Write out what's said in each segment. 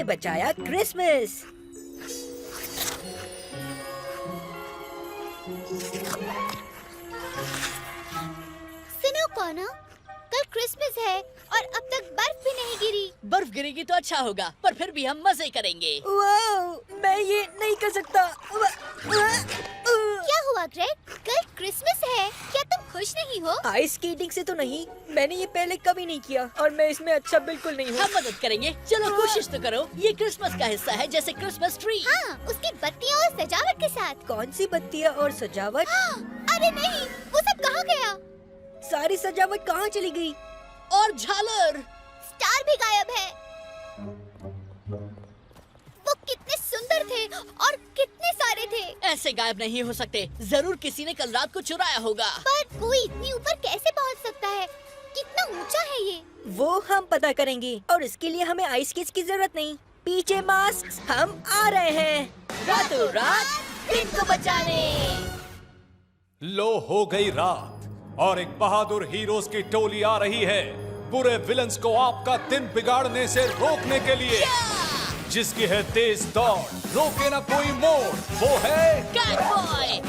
हमने बचाया क्रिसमस। सुनो कोना, कल क्रिसमस है और अब तक बर्फ भी नहीं गिरी। बर्फ गिरेगी तो अच्छा होगा, पर फिर भी हम मजे करेंगे। वाह, मैं ये नहीं कर सकता। क्या हुआ ग्रेग? कल क्रिसमस है, क्या तुम खुश नहीं हो? आइस स्केटिंग से तो नहीं, मैंने ये पहले कभी नहीं किया और मैं इसमें अच्छा बिल्कुल नहीं हूँ। हम मदद करेंगे, चलो कोशिश तो करो। ये क्रिसमस का हिस्सा है, जैसे क्रिसमस ट्री। हाँ, उसकी बत्तियाँ और सजावट के साथ। कौन सी बत्तियाँ और सजावट? हाँ, अरे नहीं, वो सब कहाँ गया? सारी सजावट कहाँ चली गई? और झालर। स्टार भी गायब है। वो कितने सुंदर थे और कितने सारे थे। ऐसे गायब नहीं हो सकते, जरूर किसी ने कल रात को चुराया होगा। पर कोई इतनी ऊपर कैसे पहुंच सकता है? कितना ऊंचा है ये? वो हम पता करेंगे और इसके लिए हमें आइस स्केट्स की जरूरत नहीं। पीछे मास्क, हम आ रहे हैं रातों रात दिन को बचाने। लो हो गई रात और एक बहादुर हीरोज की टोली आ रही है बुरे विलन्स को आपका दिन बिगाड़ने से रोकने के लिए। जिसकी है तेज दौड़, रोके ना कोई मोड़, वो है कैटबॉय।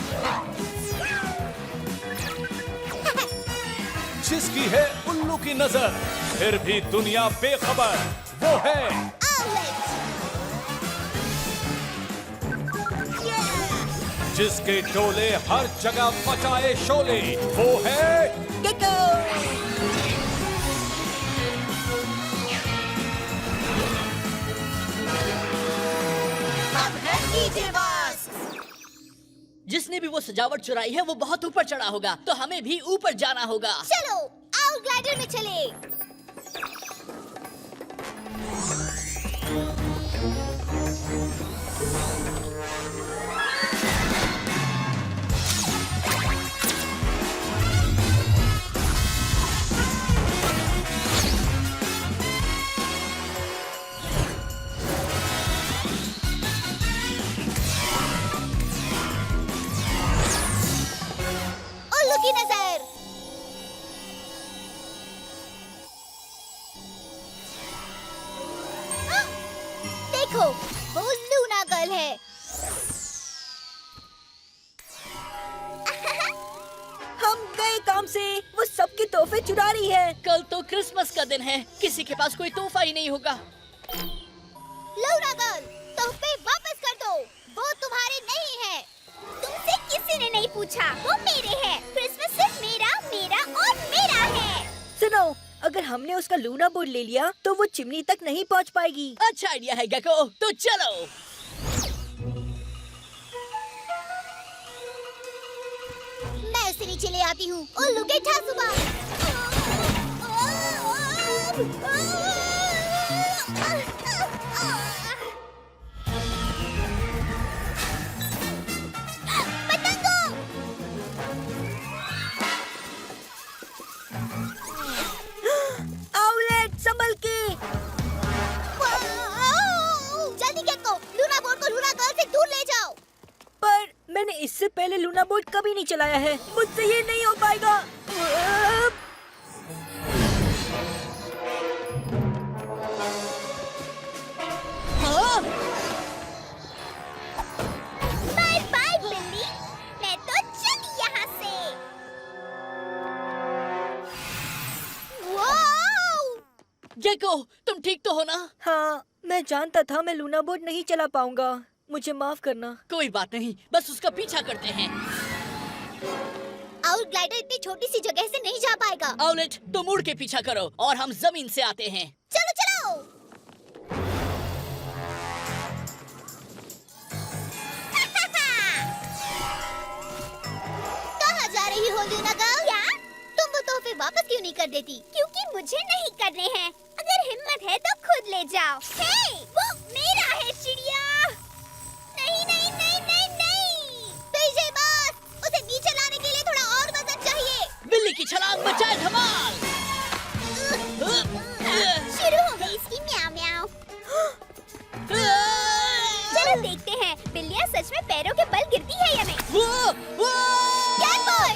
जिसकी है उल्लू की नजर, फिर भी दुनिया बेखबर, वो है जिसके टोले हर जगह मचाए शोले, वो है गेको। जिसने भी वो सजावट चुराई है वो बहुत ऊपर चढ़ा होगा, तो हमें भी ऊपर जाना होगा। चलो, आओ ग्लाइडर में चले। उल्लू की नजर। हाँ, देखो, वो लूना गर्ल है। हम गए काम से, वो सबके तोहफे चुरा रही है। कल तो क्रिसमस का दिन है, किसी के पास कोई तोहफा ही नहीं होगा। लूना गर्ल, तोहफे वापस कर दो, वो तुम्हारे नहीं है। तुमसे किसी ने नहीं पूछा, वो मेरे हैं। क्रिसमस सिर्फ मेरा, मेरा और मेरा है। सुनो, अगर हमने उसका लूना बोर्ड ले लिया तो वो चिमनी तक नहीं पहुंच पाएगी। अच्छा आइडिया है गेको, तो चलो। मैं उसे नीचे ले आती हूँ। उल्लू के ठासुबा। पतंगों! आउलेट, संभल के। जल्दी गेको, लूना बोर्ड को लूना गर्ल से दूर ले जाओ। पर मैंने इससे पहले लूना बोर्ड कभी नहीं चलाया है, मुझसे ये नहीं हो पाएगा। हाँ? बाय बाय बिल्ली, मैं तो चली यहाँ से। वाओ! गेको, तुम ठीक तो हो ना? हाँ, मैं जानता था मैं लूना बोर्ड नहीं चला पाऊंगा, मुझे माफ करना। कोई बात नहीं, बस उसका पीछा करते हैं। आउल ग्लाइडर इतनी छोटी सी जगह से नहीं जा पाएगा। आउलेट, तुम उड़ के पीछा करो और हम जमीन से आते हैं। चलो चलो। कहाँ जा रही हो लूना गर्ल? क्या? तुम वो तोहफे वापस क्यों नहीं कर देती? क्योंकि मुझे नहीं करने हैं। अगर हिम्मत है तो खुद ले जाओ। हे, वो मेरा है चिड़िया। नहीं नहीं नहीं नहीं नहीं। पीछे बस, उसे नीचे लाने के लिए थोड़ा और वजन चाहिए। बिल्ली की छलांग मचाए धमाल। शुरू हो गई इसकी म्याऊ म्याऊ। चलो देखते हैं बिल्लियाँ सच में पैरों के बल गिरती है या नहीं। कैट बॉय!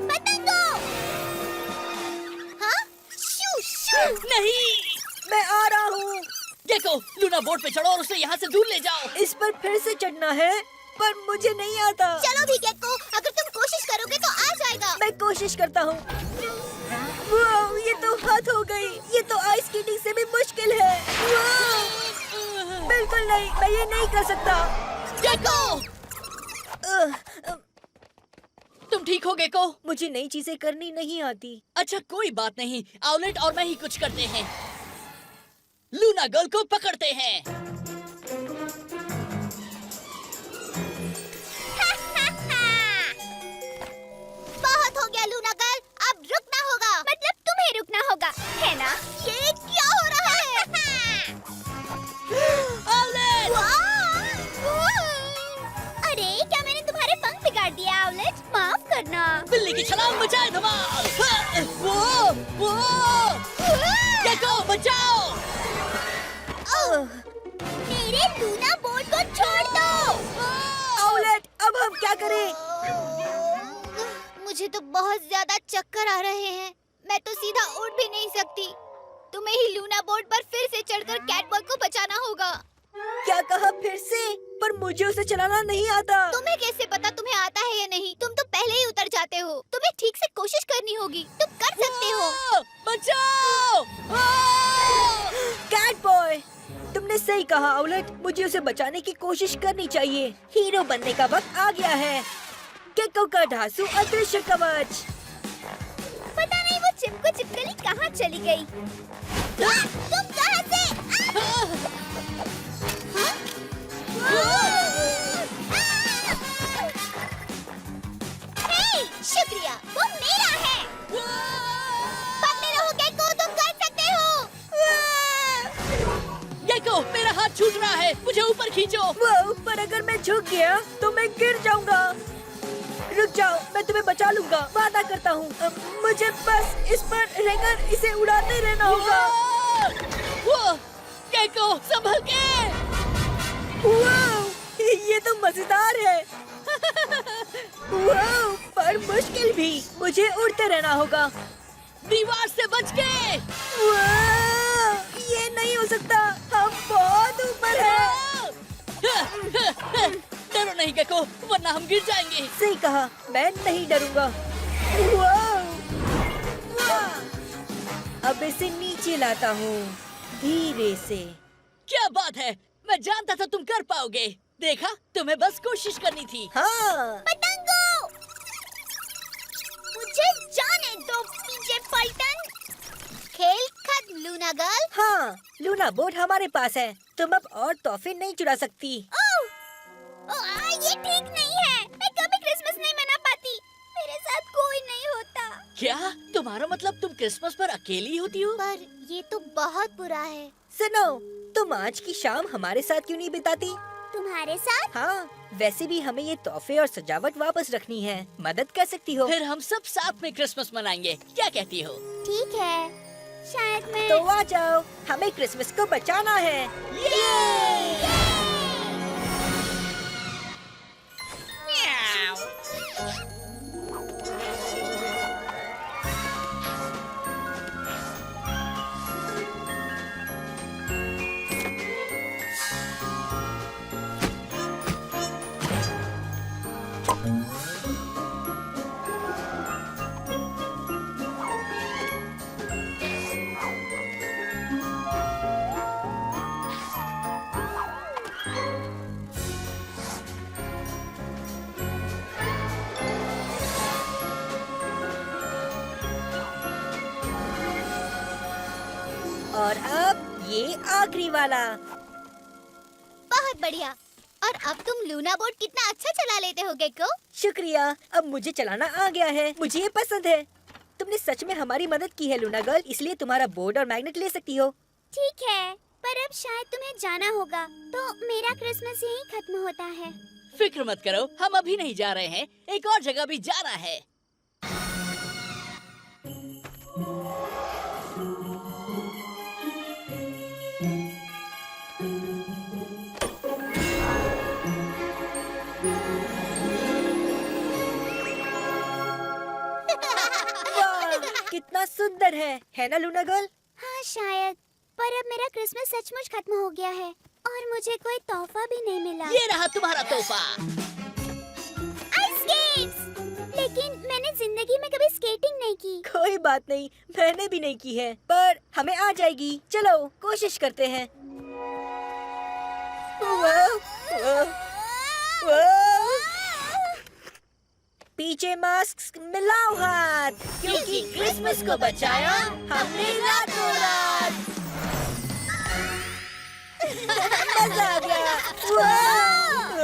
पतंगों! हाँ? नहीं। मैं आ रहा हूँ। गेको, लूना बोट पे चढ़ो और उसे यहाँ से दूर ले जाओ। इस पर फिर से चढ़ना है, पर मुझे नहीं आता। चलो भी गेको, अगर तुम कोशिश करोगे तो आ जाएगा। मैं कोशिश करता हूँ। वाह, ये तो हद हो गई। ये तो आइस स्केटिंग से भी मुश्किल है। वाह, बिल्कुल नहीं, मैं ये नहीं कर सकता। गेको, तुम ठीक हो गेको? मुझे नई चीजें करनी नहीं आती। अच्छा कोई बात नहीं, आउलेट और मैं ही कुछ करते हैं। लूना गर्ल को पकड़ते हैं। बहुत हो गया लूना गर्ल, अब रुकना होगा। मतलब तुम्हें रुकना होगा, है ना? ये क्या हो रहा है? आउलेट! अरे क्या मैंने तुम्हारे पंख बिगाड़ दिया आउलेट? माफ करना। बिल्ली की छलांग मचाए धमाल। वो गेको बचाओ। मेरे लूना बोट को छोड़ दो। आउलेट, अब हम क्या करें? मुझे तो बहुत ज्यादा चक्कर आ रहे हैं। मैं तो सीधा उड़ भी नहीं सकती। तुम्हें ही लूना बोट पर फिर से चढ़कर कैटबॉय को बचाना होगा। क्या कहा फिर से? पर मुझे उसे चलाना नहीं आता। तुम्हें कैसे पता तुम्हें आता है या नहीं? तुम तो पहले ही उतर जाते हो। तुम्हें ठीक से कोशिश करनी होगी। तुम कर सकते हो। बचाओ! कैट बॉय, तुमने सही कहा आउलेट। मुझे उसे बचाने की कोशिश करनी चाहिए। हीरो बनने का वक्त आ गया है। गेको का धांसू अदृश्य कवच। पता नहीं वो चिपको चिपकली कहाँ चली गई। तुम कहाँ से? हे, शुक्रिया, वो मेरा है। पकड़े रहो गेको, तुम कर सकते हो। गेको, मेरा हाथ छूट रहा है, मुझे ऊपर खींचो। वो, पर अगर मैं झुक गया तो मैं गिर जाऊंगा। रुक जाओ, मैं तुम्हें बचा लूंगा, वादा करता हूँ। मुझे बस इस पर रहकर इसे उड़ाते रहना होगा। वो, गेको, संभल के। वाह, ये तो मजेदार है। वाह, पर मुश्किल भी। मुझे उड़ते रहना होगा। दीवार से बच के। वाह, ये नहीं हो सकता। हम बहुत ऊपर हैं। डरो नहीं गेको, वरना हम गिर जाएंगे। सही कहा, मैं नहीं डरूंगा। वाह, वाह। अब इसे नीचे लाता हूँ, धीरे से। क्या बात है, मैं जानता था तुम कर पाओगे। देखा, तुम्हें बस कोशिश करनी थी। हाँ, पतंगो, मुझे जाने दो पीछे पलटन। खेल खत्म लूना गर्ल। हाँ, लूना बोट हमारे पास है। तुम अब और तोहफे नहीं चुरा सकती। ये ठीक नहीं है। मैं कभी क्रिसमस नहीं मना पाती। मेरे साथ कोई नहीं होता। क्या तुम्हारा मतलब तुम क्रिसमस पर अकेली होती हो? पर ये तो बहुत बुरा है। सुनो, तुम आज की शाम हमारे साथ क्यों नहीं बिताती? तुम्हारे साथ? हाँ, वैसे भी हमें ये तोहफे और सजावट वापस रखनी है। मदद कर सकती हो। फिर हम सब साथ में क्रिसमस मनाएंगे, क्या कहती हो? ठीक है, शायद मैं। तो आ जाओ, हमें क्रिसमस को बचाना है। और अब ये आखिरी वाला। बहुत बढ़िया। और अब तुम लूना बोट कितना अच्छा चला लेते हो गेको। शुक्रिया, अब मुझे चलाना आ गया है। मुझे ये पसंद है। तुमने सच में हमारी मदद की है लूना गर्ल, इसलिए तुम्हारा बोर्ड और मैग्नेट ले सकती हो। ठीक है, पर अब शायद तुम्हें जाना होगा, तो मेरा क्रिसमस यहीं खत्म होता है। फिक्र मत करो, हम अभी नहीं जा रहे हैं, एक और जगह भी जाना है। वाह, कितना सुंदर है ना लूना गर्ल? हाँ शायद, पर अब मेरा क्रिसमस सचमुच खत्म हो गया है और मुझे कोई तोहफा भी नहीं मिला। ये रहा तुम्हारा तोहफा। Ice skates! लेकिन मैंने जिंदगी में कभी स्केटिंग नहीं की। कोई बात नहीं, मैंने भी नहीं की है, पर हमें आ जाएगी। चलो कोशिश करते हैं। वाह, वाह, वाह। पीछे मास्क मिलाओ हाथ, क्योंकि क्रिसमस को बचाया हमने रातों रात। मजा आ गया। वाह,